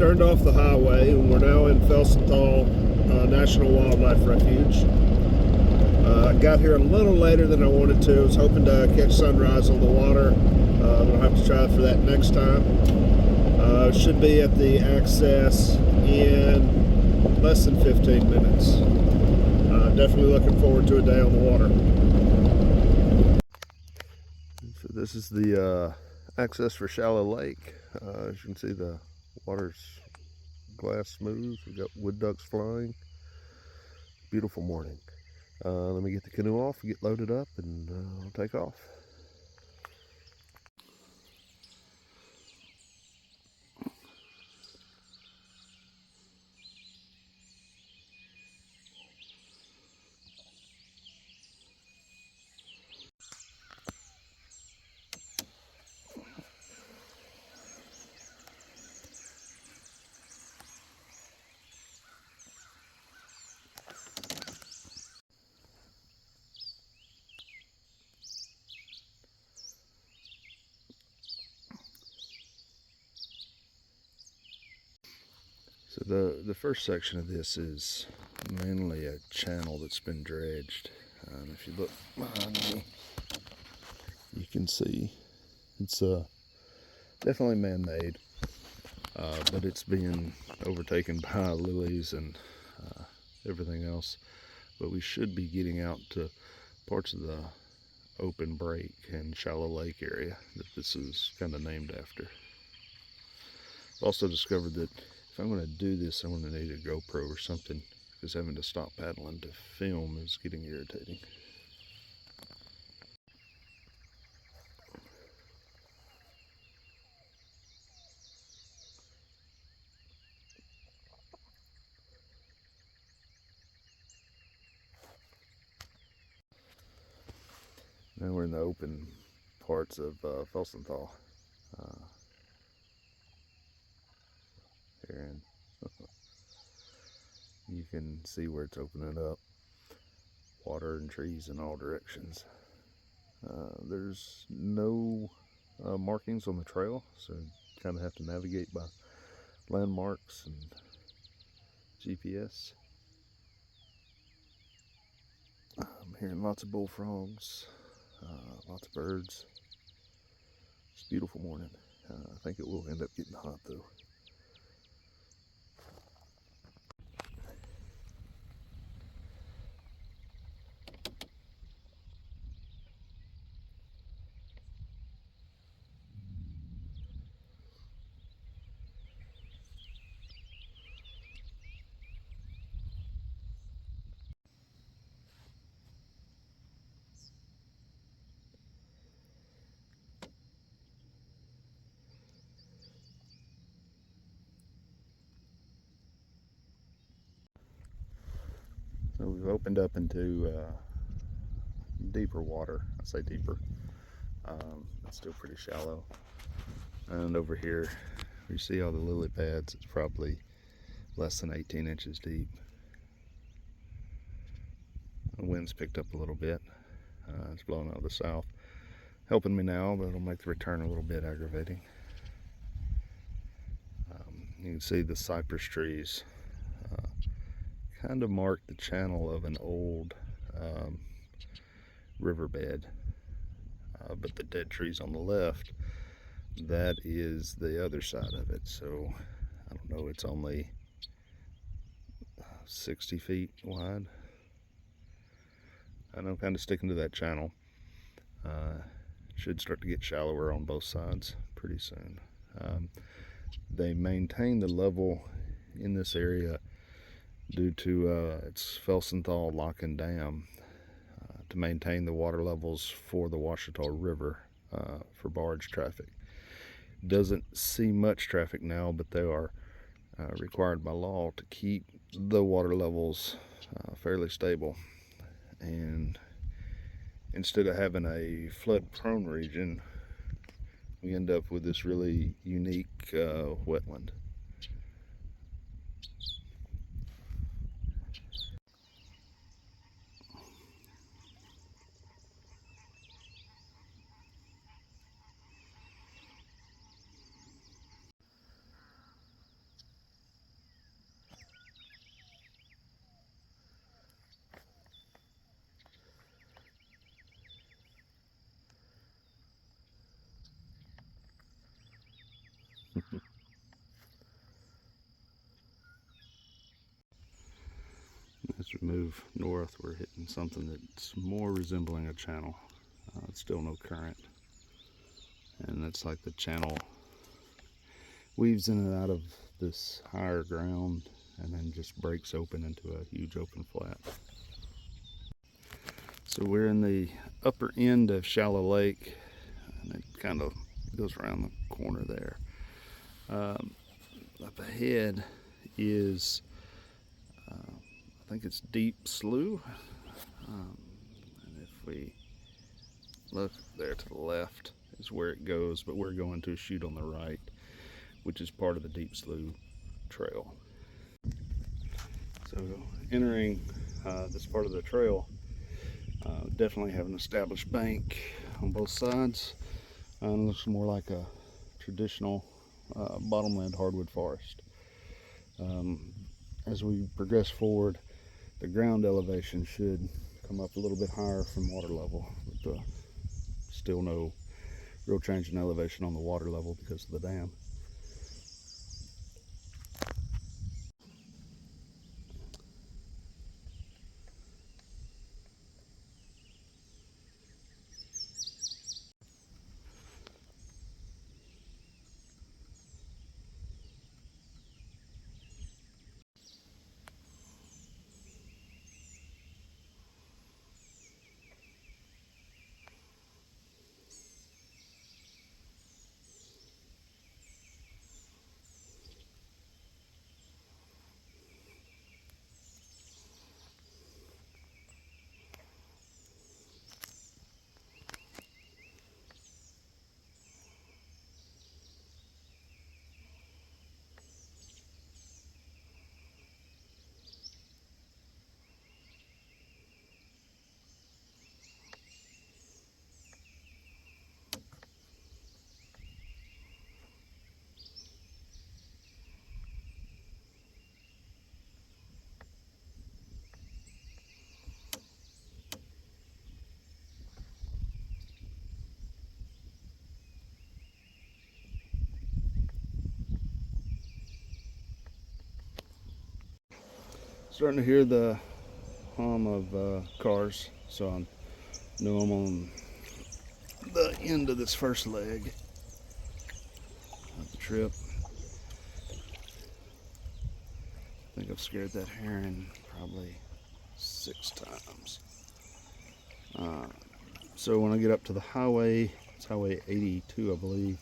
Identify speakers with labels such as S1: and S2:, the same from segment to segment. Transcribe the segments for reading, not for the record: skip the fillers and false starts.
S1: turned off the highway and we're now in Felsenthal National Wildlife Refuge. I got here a little later than I wanted to. I was hoping to catch sunrise on the water, but I'll have to try for that next time. Should be at the access in less than 15 minutes. Definitely looking forward to a day on the water. So this is the access for Shallow Lake. As you can see, the water's glass smooth. We've got wood ducks flying. Beautiful morning. Let me get the canoe off, get loaded up, and I'll take off. So the first section of this is mainly a channel that's been dredged. If you look behind me, you can see it's definitely man-made, but it's being overtaken by lilies and everything else. But we should be getting out to parts of the open break and Shallow Lake area that this is kind of named after. I've also discovered that if I'm going to do this, I'm going to need a GoPro or something, because having to stop paddling to film is getting irritating. Now we're in the open parts of Felsenthal. Here, and you can see where it's opening up. Water and trees in all directions. There's no markings on the trail, so you kind of have to navigate by landmarks and GPS. I'm hearing lots of bullfrogs, lots of birds. It's a beautiful morning. I think it will end up getting hot though. So we've opened up into deeper water. I say deeper. It's still pretty shallow. And over here, you see all the lily pads. It's probably less than 18 inches deep. The wind's picked up a little bit. It's blowing out of the south. Helping me now, but it'll make the return a little bit aggravating. You can see the cypress trees kind of mark the channel of an old riverbed, but the dead trees on the left, that is the other side of it. So I don't know, it's only 60 feet wide. And I'm kind of sticking to that channel. Should start to get shallower on both sides pretty soon. They maintain the level in this area due to its Felsenthal Lock and Dam to maintain the water levels for the Washita River for barge traffic. Doesn't see much traffic now, but they are required by law to keep the water levels fairly stable. And instead of having a flood-prone region, we end up with this really unique wetland. As we move north, we're hitting something that's more resembling a channel. It's still no current. And that's like the channel weaves in and out of this higher ground and then just breaks open into a huge open flat. So we're in the upper end of Shallow Lake, and it kind of goes around the corner there. Up ahead is, I think it's Deep Slough. And if we look there to the left is where it goes, but we're going to shoot on the right, which is part of the Deep Slough trail. So entering this part of the trail, definitely have an established bank on both sides. It looks more like a traditional bottomland hardwood forest. As we progress forward, the ground elevation should come up a little bit higher from water level, but still no real change in elevation on the water level because of the dam. Starting to hear the hum of cars, so I know I'm on the end of this first leg of the trip. I think I've scared that heron probably 6 times. So when I get up to the highway, it's Highway 82, I believe.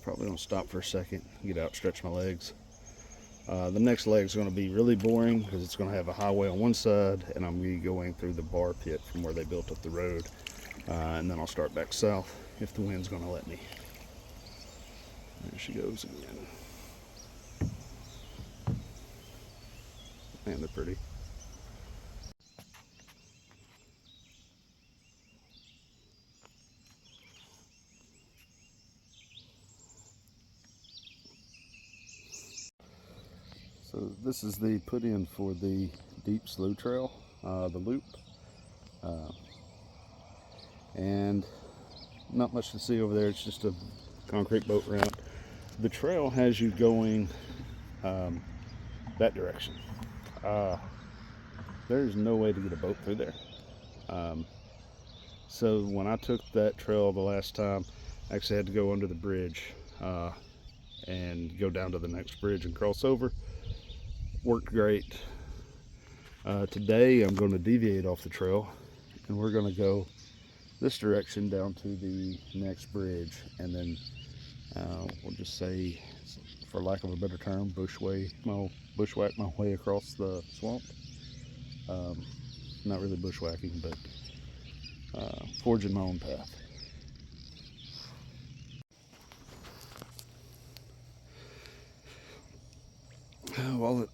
S1: Probably gonna stop for a second, get out, stretch my legs. The next leg is going to be really boring because it's going to have a highway on one side, and I'm going to be going through the bar pit from where they built up the road, and then I'll start back south if the wind's going to let me. There she goes again. Man, they're pretty. So this is the put-in for the Deep Slough Trail, the loop, and not much to see over there. It's just a concrete boat ramp. The trail has you going that direction. There's no way to get a boat through there. So when I took that trail the last time, I actually had to go under the bridge and go down to the next bridge and cross over. Worked great. Today I'm going to deviate off the trail, and we're going to go this direction down to the next bridge, and then we'll just say, for lack of a better term, bushwhack my way across the swamp. Not really bushwhacking, but forging my own path. While it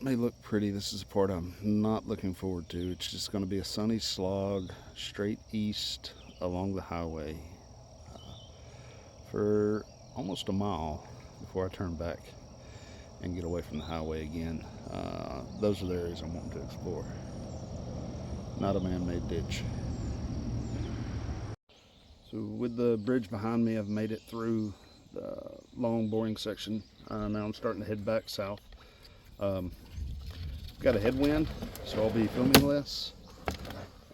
S1: may look pretty, this is the part I'm not looking forward to. It's just going to be a sunny slog straight east along the highway for almost a mile before I turn back and get away from the highway again. Those are the areas I'm wanting to explore. Not a man-made ditch. So with the bridge behind me, I've made it through the long boring section. Now I'm starting to head back south.
S2: got a headwind, so I'll be filming less.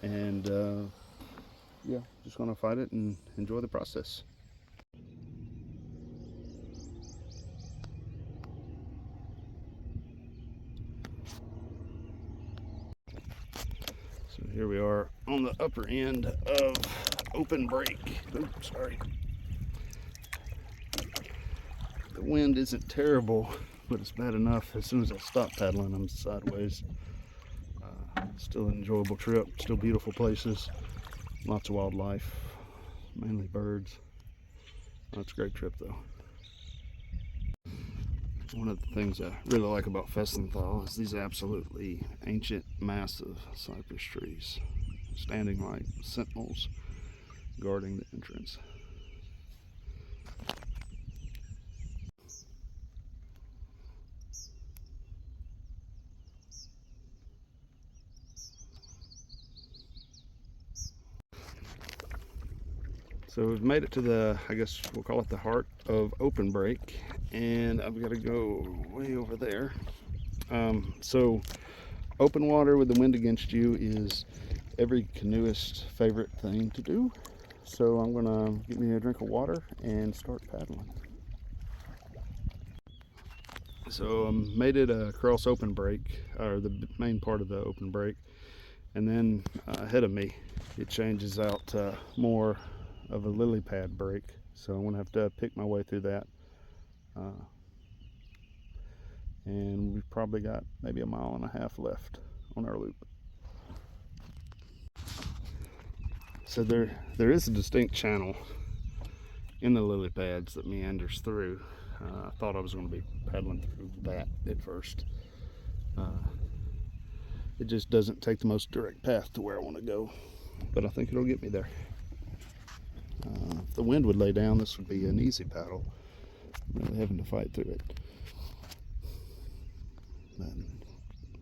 S2: And yeah, just gonna fight it and enjoy the process. So here we are on the upper end of open break. Oops, sorry. The wind isn't terrible, but it's bad enough. As soon as I stop paddling, I'm sideways. Still an enjoyable trip, still beautiful places, lots of wildlife, mainly birds. It's a great trip though. One of the things I really like about Felsenthal is these absolutely ancient, massive cypress trees, standing like sentinels guarding the entrance. So we've made it to the, I guess we'll call it the heart of open break, and I've got to go way over there. So open water with the wind against you is every canoeist's favorite thing to do. So I'm gonna get me a drink of water and start paddling. So I made it across open break, or the main part of the open break, and then ahead of me it changes out to more of a lily pad break, so I'm gonna have to pick my way through that, and we've probably got maybe a mile and a half left on our loop. So there is a distinct channel in the lily pads that meanders through. I thought I was going to be paddling through that at first. It just doesn't take the most direct path to where I want to go, but I think it'll get me there. If the wind would lay down, this would be an easy paddle. I'm really having to fight through it. But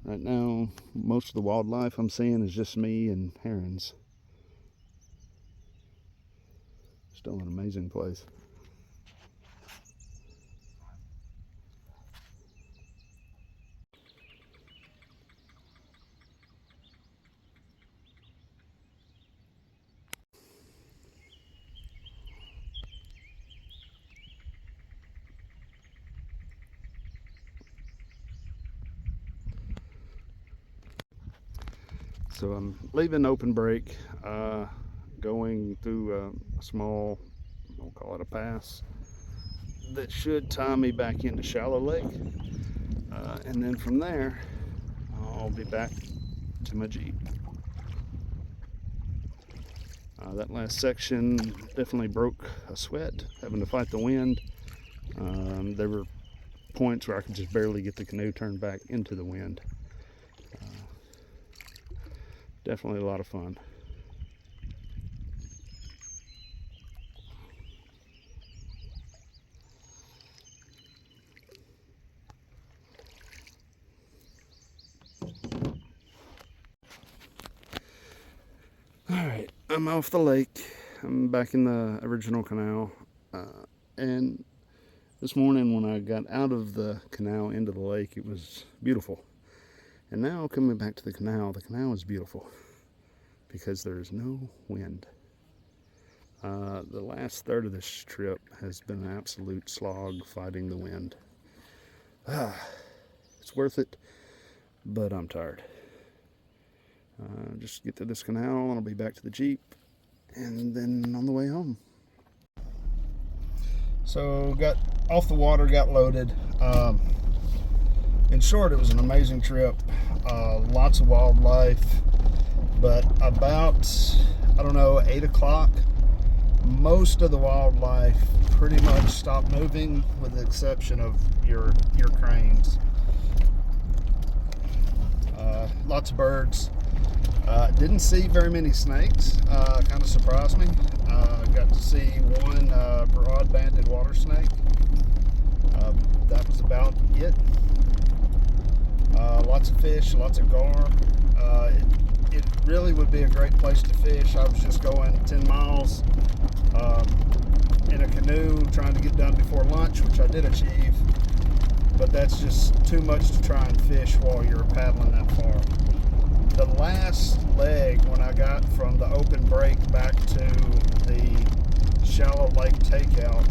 S2: right now, most of the wildlife I'm seeing is just me and herons. Still an amazing place. So I'm leaving open break, going through a small, we'll call it a pass, that should tie me back into shallow lake. And then from there, I'll be back to my Jeep. That last section definitely broke a sweat, having to fight the wind. There were points where I could just barely get the canoe turned back into the wind. Definitely a lot of fun. Alright, I'm off the lake. I'm back in the original canal. And this morning when I got out of the canal into the lake, it was beautiful. And now coming back to the canal is beautiful because there is no wind. The last third of this trip has been an absolute slog fighting the wind. It's worth it, but I'm tired. Just get to this canal and I'll be back to the Jeep and then on the way home. So got off the water, got loaded. In short, it was an amazing trip. Lots of wildlife, but about, I don't know, 8 o'clock, most of the wildlife pretty much stopped moving with the exception of your cranes. Lots of birds. Didn't see very many snakes, kind of surprised me. Got to see one broad-banded water snake. That was about it. Lots of fish, lots of gar. It really would be a great place to fish. I was just going 10 miles in a canoe trying to get done before lunch, which I did achieve. but that's just too much to try and fish while you're paddling that far. The last leg, when I got from the open break back to the shallow lake takeout,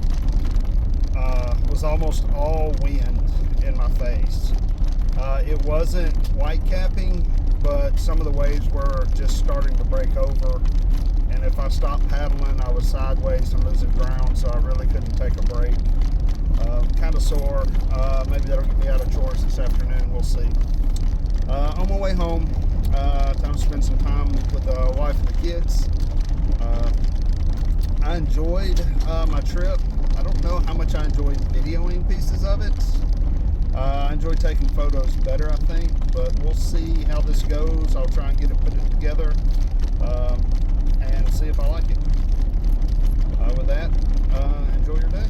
S2: was almost all wind in my face. It wasn't white capping, but some of the waves were just starting to break over, and if I stopped paddling I was sideways and losing ground, so I really couldn't take a break. Kind of sore. Maybe that'll get me out of chores this afternoon, we'll see. On my way home, time to spend some time with the wife and the kids. I enjoyed my trip. I don't know how much I enjoyed videoing pieces of it. I enjoy taking photos better, I think, but we'll see how this goes. I'll try and put it together, and see if I like it. With that, enjoy your day.